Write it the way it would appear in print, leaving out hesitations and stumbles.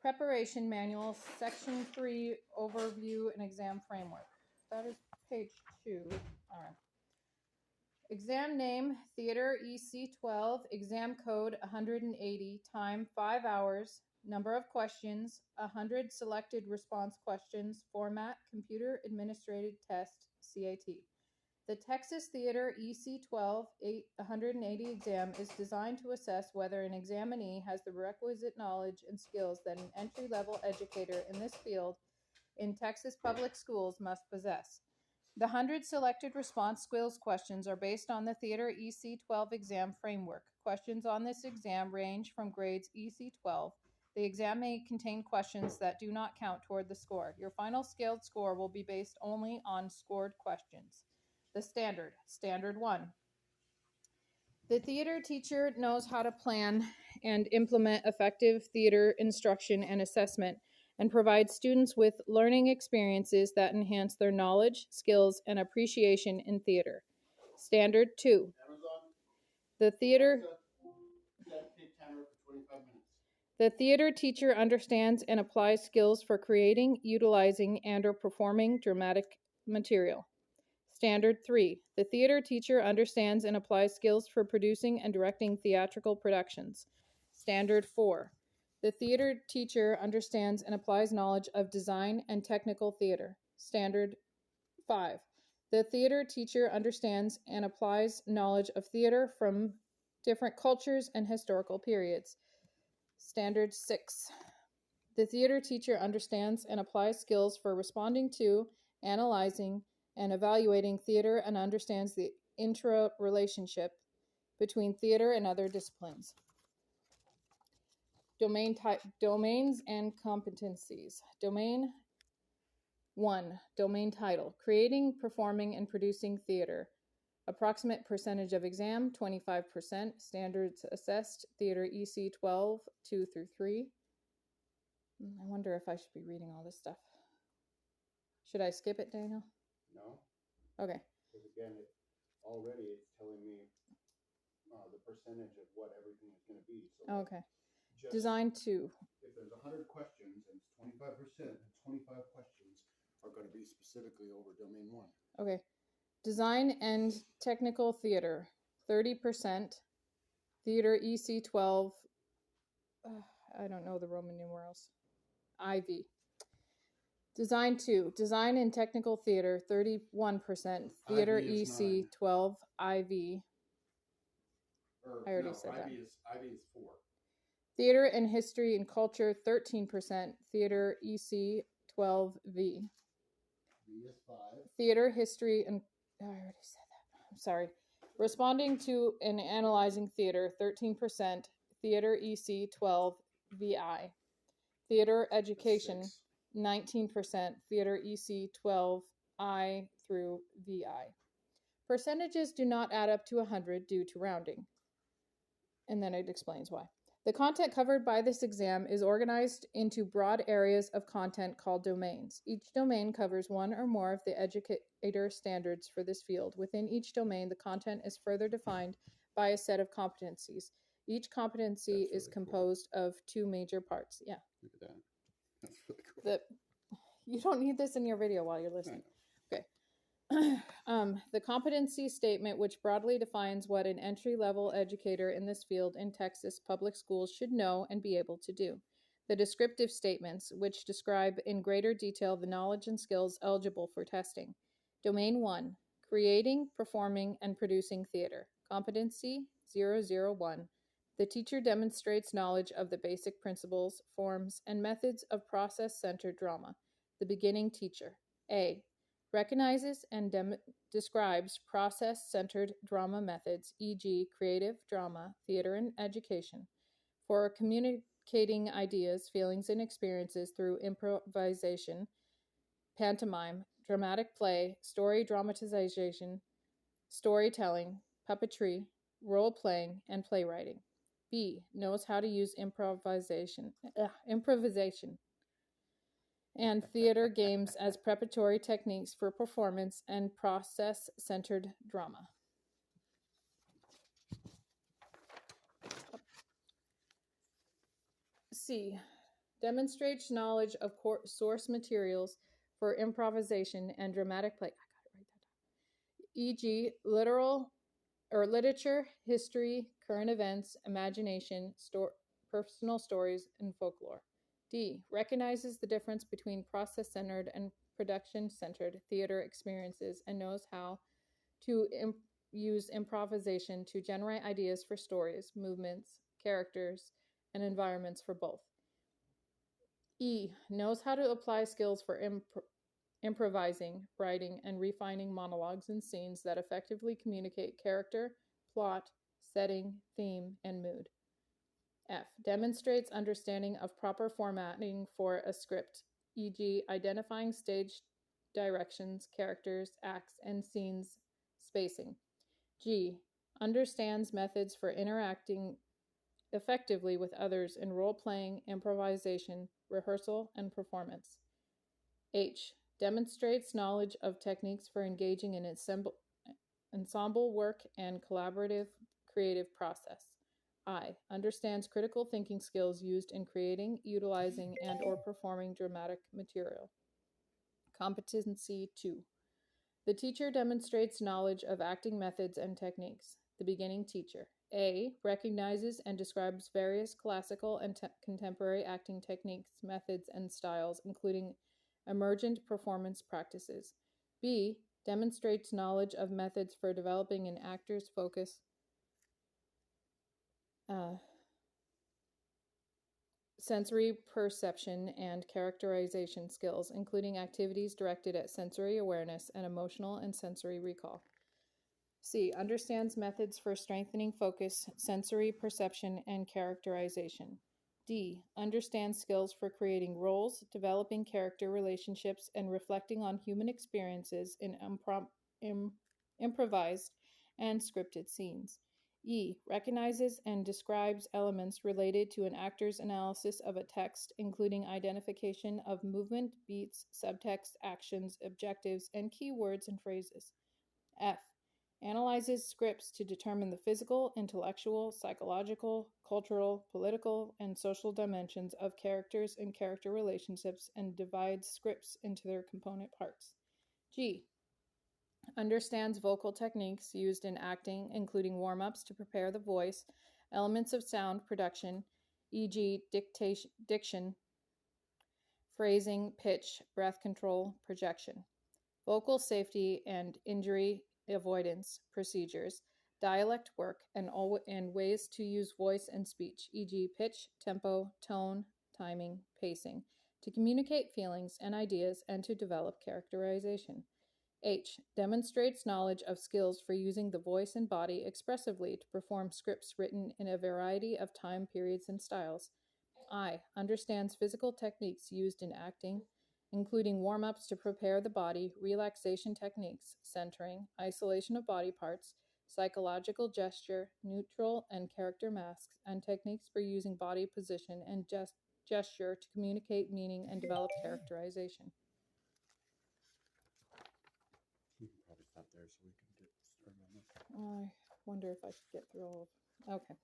Preparation Manual, Section 3, Overview and Exam Framework. That is page 2. All right. Exam name, Theater EC-12, exam code 180, time 5 hours, number of questions, 100 selected response questions, format, computer administrated test, CAT. The Texas Theater EC-12 180 exam is designed to assess whether an examinee has the requisite knowledge and skills that an entry-level educator in this field in Texas public schools must possess. The 100 selected response skills questions are based on the Theater EC-12 exam framework. Questions on this exam range from grades EC-12. The exam may contain questions that do not count toward the score. Your final scaled score will be based only on scored questions. The Standard 1. The theater teacher knows how to plan and implement effective theater instruction and assessment and provide students with learning experiences that enhance their knowledge, skills, and appreciation in theater. Standard 2. The theater teacher understands and applies skills for creating, utilizing, and/or performing dramatic material. Standard 3. The theater teacher understands and applies skills for producing and directing theatrical productions. Standard 4. The theater teacher understands and applies knowledge of design and technical theater. Standard 5. The theater teacher understands and applies knowledge of theater from different cultures and historical periods. Standard 6. The theater teacher understands and applies skills for responding to, analyzing, and evaluating theater and understands the interrelationship between theater and other disciplines. Domains and competencies. Domain 1. Domain title. Creating, performing, and producing theater. Approximate percentage of exam, 25%. Standards assessed, Theater EC-12, 2 through 3. I wonder if I should be reading all this stuff. Should I skip it, Daniel? No. Okay. Because again, already it's telling me the percentage of what everything is going to be. So Okay. Design 2. If there's 100 questions and it's 25%, and 25 questions are going to be specifically over domain 1. Okay. Design and technical theater, 30%. Theater EC-12, I don't know the Roman numerals. IV. Design 2. Design and technical theater, 31%. Theater EC-12, IV. I already said that. IV is 4. Theater and history and culture, 13%. Theater EC-12, V. V is 5. Theater, history, and... I already said that. I'm sorry. Responding to and analyzing theater, 13%. Theater EC-12, VI. Theater education, 19%. Theater EC-12, I through VI. Percentages do not add up to 100 due to rounding. And then it explains why. The content covered by this exam is organized into broad areas of content called domains. Each domain covers one or more of the educator standards for this field. Within each domain, the content is further defined by a set of competencies. Each competency is composed of 2 major parts. Yeah. Look at that. That's really cool. You don't need this in your video while you're listening. Okay. The competency statement, which broadly defines what an entry-level educator in this field in Texas public schools should know and be able to do. The descriptive statements, which describe in greater detail the knowledge and skills eligible for testing. Domain 1, creating, performing, and producing theater. Competency 001. The teacher demonstrates knowledge of the basic principles, forms, and methods of process-centered drama. The beginning teacher. A. Recognizes and describes process-centered drama methods, e.g. creative, drama, theater, and education, for communicating ideas, feelings, and experiences through improvisation, pantomime, dramatic play, story dramatization, storytelling, puppetry, role-playing, and playwriting. B. Knows how to use improvisation and theater games as preparatory techniques for performance and process-centered drama. C. demonstrates knowledge of source materials for improvisation and dramatic play. I gotta write that down. E.g., literal or literature, history, current events, imagination, personal stories, and folklore. D. Recognizes the difference between process centered and production centered theater experiences and knows how to use improvisation to generate ideas for stories, movements, characters, and environments for both. E. Knows how to apply skills for improvising, writing, and refining monologues and scenes that effectively communicate character, plot, setting, theme, and mood. F. Demonstrates understanding of proper formatting for a script, e.g., identifying stage directions, characters, acts, and scenes spacing. G. Understands methods for interacting effectively with others in role playing, improvisation, rehearsal, and performance. H. Demonstrates knowledge of techniques for engaging in ensemble work and collaborative creative process. I. Understands critical thinking skills used in creating, utilizing, and or performing dramatic material. Competency 2. The teacher demonstrates knowledge of acting methods and techniques. The beginning teacher. A. Recognizes and describes various classical and contemporary acting techniques, methods, and styles, including emergent performance practices. B. Demonstrates knowledge of methods for developing an actor's focus, sensory perception, and characterization skills, including activities directed at sensory awareness and emotional and sensory recall. C. Understands methods for strengthening focus, sensory perception, and characterization. D. Understands skills for creating roles, developing character relationships, and reflecting on human experiences in improvised and scripted scenes. E. Recognizes and describes elements related to an actor's analysis of a text, including identification of movement, beats, subtext, actions, objectives, and key words and phrases. F. Analyzes scripts to determine the physical, intellectual, psychological, cultural, political, and social dimensions of characters and character relationships and divides scripts into their component parts. G. Understands vocal techniques used in acting, including warm-ups to prepare the voice, elements of sound production, e.g., diction, phrasing, pitch, breath control, projection. Vocal safety and injury avoidance procedures, dialect work, and ways to use voice and speech, e.g., pitch, tempo, tone, timing, pacing, to communicate feelings and ideas and to develop characterization. H. Demonstrates knowledge of skills for using the voice and body expressively to perform scripts written in a variety of time periods and styles. I. Understands physical techniques used in acting, including warm-ups to prepare the body, relaxation techniques, centering, isolation of body parts, psychological gesture, neutral and character masks, and techniques for using body position and gesture to communicate meaning and develop characterization. We can probably stop there so we can get started on this. I wonder if I should get through all of. Okay.